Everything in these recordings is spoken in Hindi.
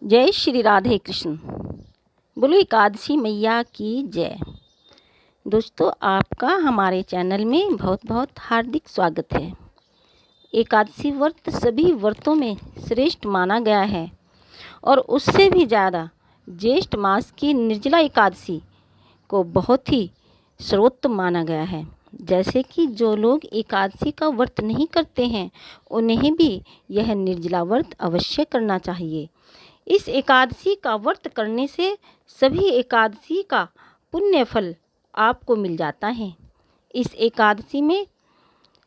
जय श्री राधे कृष्ण। बोलो एकादशी मैया की जय। दोस्तों, आपका हमारे चैनल में बहुत बहुत हार्दिक स्वागत है। एकादशी व्रत सभी व्रतों में श्रेष्ठ माना गया है और उससे भी ज़्यादा ज्येष्ठ मास की निर्जला एकादशी को बहुत ही सर्वोत्तम माना गया है। जैसे कि जो लोग एकादशी का व्रत नहीं करते हैं उन्हें भी यह निर्जला व्रत अवश्य करना चाहिए। इस एकादशी का व्रत करने से सभी एकादशी का पुण्य फल आपको मिल जाता है। इस एकादशी में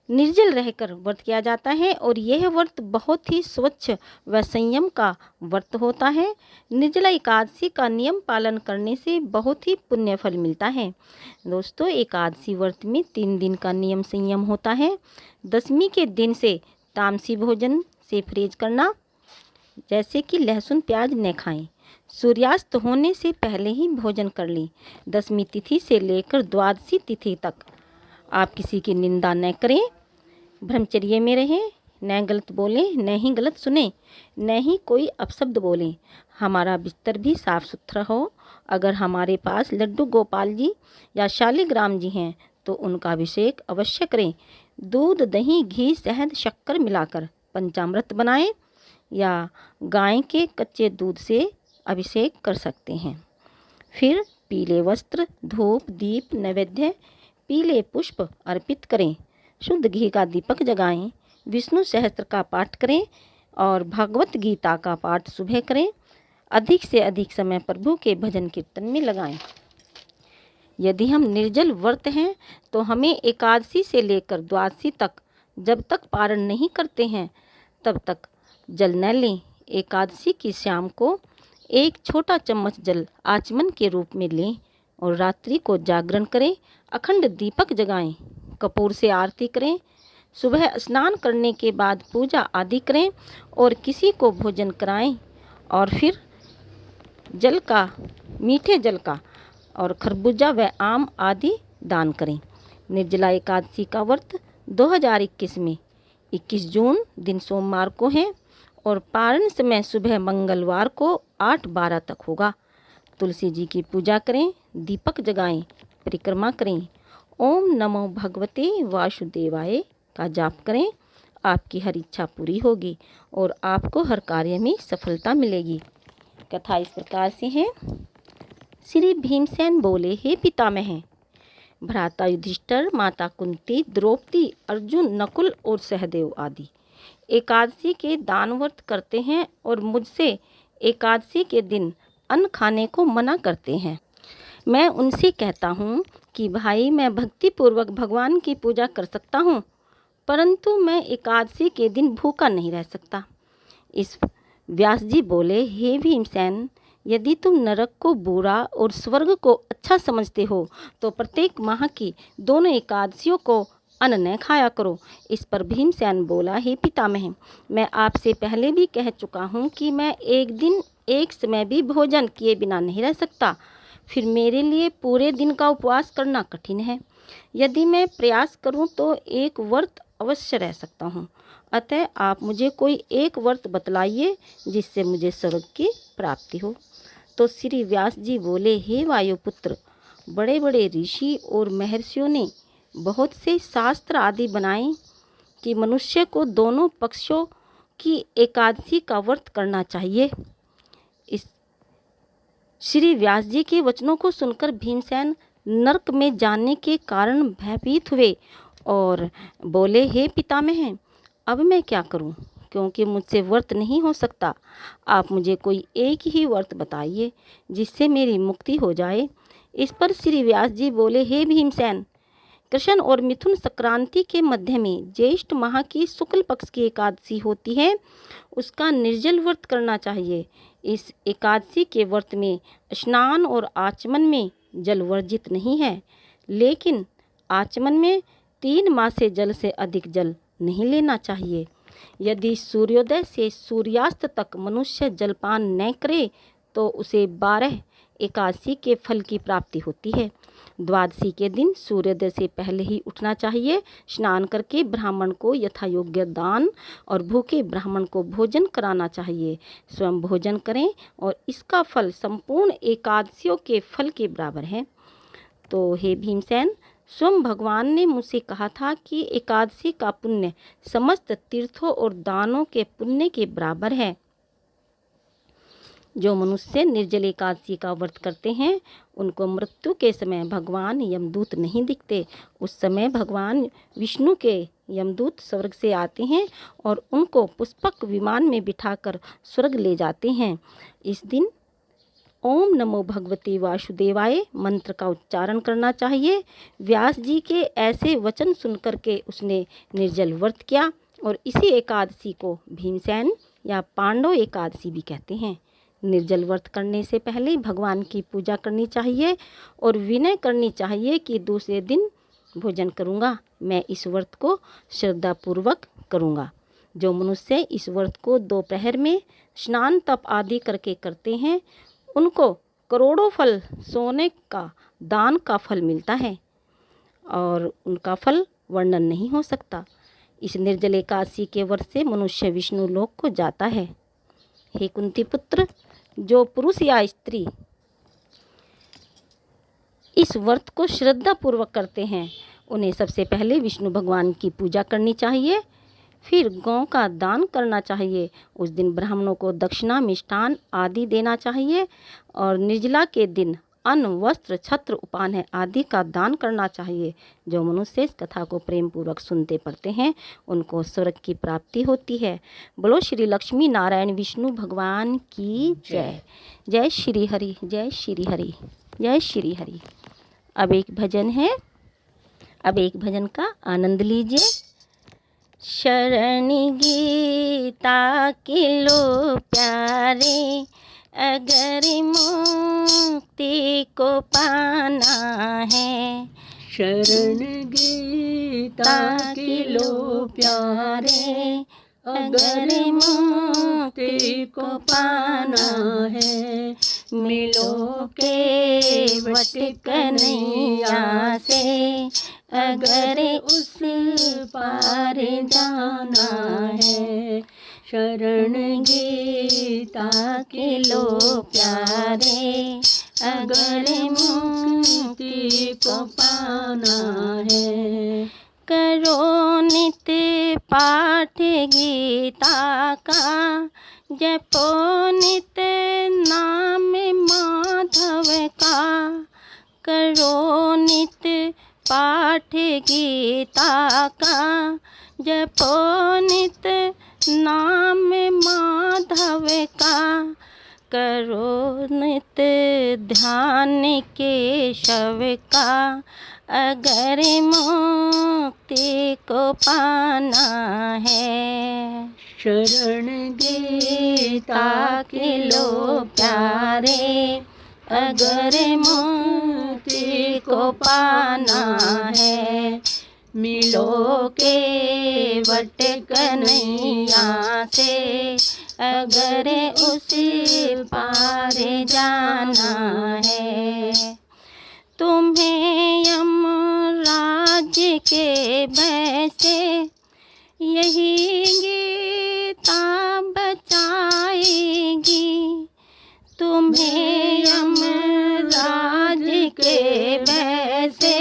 निर्जल रहकर व्रत किया जाता है और यह व्रत बहुत ही स्वच्छ व संयम का व्रत होता है। निर्जला एकादशी का नियम पालन करने से बहुत ही पुण्य फल मिलता है। दोस्तों, एकादशी व्रत में 3 दिन का नियम संयम होता है। दशमी के दिन से तामसी भोजन से परहेज करना, जैसे कि लहसुन प्याज न खाएं। सूर्यास्त होने से पहले ही भोजन कर लें। दशमी तिथि से लेकर द्वादशी तिथि तक आप किसी की निंदा न करें, ब्रह्मचर्य में रहें, न गलत बोलें, न ही गलत सुने, न ही कोई अपशब्द बोलें। हमारा बिस्तर भी साफ सुथरा हो। अगर हमारे पास लड्डू गोपाल जी या शालिग्राम जी हैं तो उनका अभिषेक अवश्य करें। दूध, दही, घी, शहद, शक्कर मिलाकर पंचामृत बनाएं या गाय के कच्चे दूध से अभिषेक कर सकते हैं। फिर पीले वस्त्र, धूप, दीप, नैवेद्य, पीले पुष्प अर्पित करें। शुद्ध घी का दीपक जगाएं। विष्णु सहस्त्र का पाठ करें और भगवत गीता का पाठ सुबह करें। अधिक से अधिक समय प्रभु के भजन कीर्तन में लगाएं। यदि हम निर्जल व्रत हैं तो हमें एकादशी से लेकर द्वादशी तक जब तक पारण नहीं करते हैं तब तक जल न लें। एकादशी की शाम को एक छोटा चम्मच जल आचमन के रूप में लें और रात्रि को जागरण करें। अखंड दीपक जगाएं, कपूर से आरती करें। सुबह स्नान करने के बाद पूजा आदि करें और किसी को भोजन कराएं और फिर मीठे जल का और खरबूजा व आम आदि दान करें। निर्जला एकादशी का व्रत 2021 में 21 जून दिन सोमवार को है और पारण समय सुबह मंगलवार को 8:12 तक होगा। तुलसी जी की पूजा करें, दीपक जगाएं, परिक्रमा करें, ओम नमो भगवते वासुदेवाय का जाप करें। आपकी हर इच्छा पूरी होगी और आपको हर कार्य में सफलता मिलेगी। कथा इस प्रकार से है। श्री भीमसेन बोले, हे पितामह, भ्राता युधिष्ठिर, माता कुंती, द्रौपदी, अर्जुन, नकुल और सहदेव आदि एकादशी के दान व्रत करते हैं और मुझसे एकादशी के दिन अन्न खाने को मना करते हैं। मैं उनसे कहता हूँ कि भाई, मैं भक्तिपूर्वक भगवान की पूजा कर सकता हूँ, परंतु मैं एकादशी के दिन भूखा नहीं रह सकता। इस व्यास जी बोले, हे भीमसेन, यदि तुम नरक को बुरा और स्वर्ग को अच्छा समझते हो तो प्रत्येक माह की दोनों एकादशियों को अन्न न खाया करो। इस पर भीमसेन बोला, हे पितामह, मैं आपसे पहले भी कह चुका हूँ कि मैं एक दिन एक समय भी भोजन किए बिना नहीं रह सकता। फिर मेरे लिए पूरे दिन का उपवास करना कठिन है। यदि मैं प्रयास करूँ तो एक व्रत अवश्य रह सकता हूँ। अतः आप मुझे कोई एक व्रत बतलाइए जिससे मुझे स्वर्ग की प्राप्ति हो। तो श्री व्यास जी बोले, हे वायुपुत्र, बड़े बड़े ऋषि और महर्षियों ने बहुत से शास्त्र आदि बनाए कि मनुष्य को दोनों पक्षों की एकादशी का व्रत करना चाहिए। इस श्री व्यास जी के वचनों को सुनकर भीमसेन नरक में जाने के कारण भयभीत हुए और बोले, हे पितामह, अब मैं क्या करूं, क्योंकि मुझसे व्रत नहीं हो सकता। आप मुझे कोई एक ही व्रत बताइए जिससे मेरी मुक्ति हो जाए। इस पर श्री व्यास जी बोले, हे भीमसेन, कृष्ण और मिथुन संक्रांति के मध्य में ज्येष्ठ माह की शुक्ल पक्ष की एकादशी होती है, उसका निर्जल व्रत करना चाहिए। इस एकादशी के व्रत में स्नान और आचमन में जल वर्जित नहीं है, लेकिन आचमन में 3 माह से जल से अधिक जल नहीं लेना चाहिए। यदि सूर्योदय से सूर्यास्त तक मनुष्य जलपान न करे तो उसे 12 एकादशी के फल की प्राप्ति होती है। द्वादशी के दिन सूर्योदय से पहले ही उठना चाहिए। स्नान करके ब्राह्मण को यथायोग्य दान और भूखे ब्राह्मण को भोजन कराना चाहिए। स्वयं भोजन करें और इसका फल संपूर्ण एकादशियों के फल के बराबर है। तो हे भीमसेन, स्वयं भगवान ने मुझसे कहा था कि एकादशी का पुण्य समस्त तीर्थों और दानों के पुण्य के बराबर है। जो मनुष्य निर्जल एकादशी का व्रत करते हैं उनको मृत्यु के समय भगवान यमदूत नहीं दिखते। उस समय भगवान विष्णु के यमदूत स्वर्ग से आते हैं और उनको पुष्पक विमान में बिठाकर स्वर्ग ले जाते हैं। इस दिन ओम नमो भगवते वासुदेवाय मंत्र का उच्चारण करना चाहिए। व्यास जी के ऐसे वचन सुनकर के उसने निर्जल व्रत किया और इसी एकादशी को भीमसेन या पांडव एकादशी भी कहते हैं। निर्जल व्रत करने से पहले भगवान की पूजा करनी चाहिए और विनय करनी चाहिए कि दूसरे दिन भोजन करूँगा, मैं इस व्रत को श्रद्धापूर्वक करूँगा। जो मनुष्य इस व्रत को दोपहर में स्नान तप आदि करके करते हैं उनको करोड़ों फल सोने का दान का फल मिलता है और उनका फल वर्णन नहीं हो सकता। इस निर्जल एकादशी के व्रत से मनुष्य विष्णु लोक को जाता है। हे कुंती पुत्र, जो पुरुष या स्त्री इस व्रत को श्रद्धा पूर्वक करते हैं उन्हें सबसे पहले विष्णु भगवान की पूजा करनी चाहिए, फिर गौ का दान करना चाहिए। उस दिन ब्राह्मणों को दक्षिणा मिष्ठान आदि देना चाहिए और निर्जला के दिन अन्न वस्त्र छत्र उपान आदि का दान करना चाहिए। जो मनुष्य इस कथा को प्रेम पूर्वक सुनते पढ़ते हैं उनको स्वर्ग की प्राप्ति होती है। बोलो श्री लक्ष्मी नारायण विष्णु भगवान की जय। जय श्री हरि, जय श्री हरि, जय श्री हरि। अब एक भजन है, अब एक भजन का आनंद लीजिए। शरण गीता के लो प्यारे, अगर मुक्ति को पाना है। शरण गीता के लो प्यारे, अगर मुक्ति को पाना है। मिलो के वट कन्हैया से, अगर उस पार जाना है। शरण गीता के लो प्यारे, अगर मुक्ति को पाना है। करो नित पाठ गीता का, जपो नित नाम माधव का। करो नित पाठ गीता का, जपो नित नाम माधव का। करो नित ध्यान केशव का, अगर मुक्ति को पाना है। शरण गीता के लो प्यारे, अगर मुक्ति को पाना है। मिलो के वट कन्हैया से, अगर उस पार जाना है। तुम्हें यमराज के भय से यही गीता बचाएगी। तुम्हें यमराज के भय से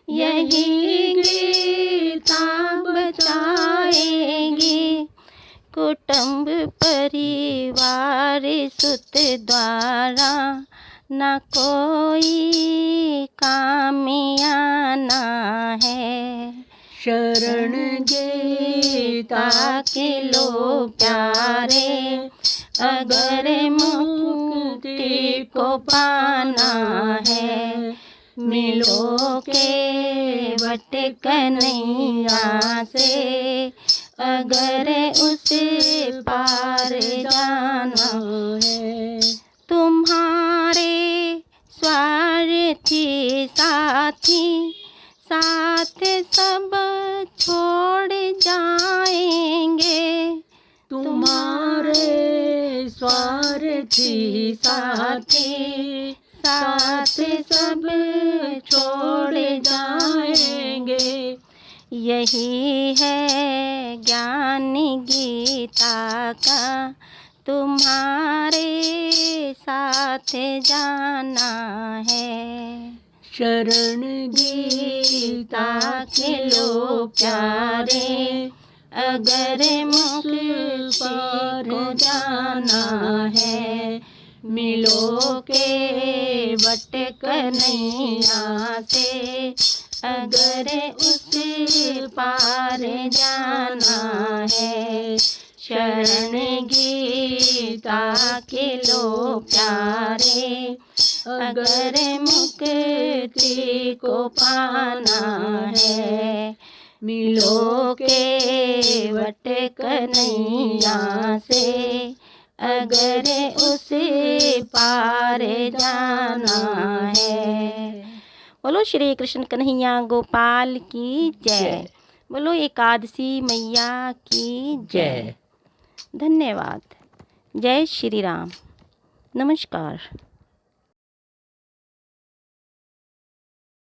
यही गीता बचाएगी। कुटुंब परिवार सुत द्वारा, न कोई काम आना है। शरण गीता के लो प्यारे, अगर मुक्ति को पाना है। मिलो के वट कन्हैया से, अगर उस पार जाना है। तुम्हारे स्वार्थी साथी साथ सब छोड़ जाएंगे। तुम्हारे स्वार्थी साथी साथी साथ सब छोड़ जाएंगे। यही है ज्ञान गीता का तुम्हारे साथ जाना है। शरण गीता के लो प्यारे, अगर मुक्ति को जाना है। मिलो के वट कन्हैया से, अगर उस पार जाना है। शरण गीता के लो प्यारे, अगर मुक्ति को पाना है। मिलो के वट कन्हैया से, अगर उस पार जाना है। बोलो श्री कृष्ण कन्हैया गोपाल की जय। बोलो एकादशी मैया की जय। धन्यवाद। जय श्री राम। नमस्कार।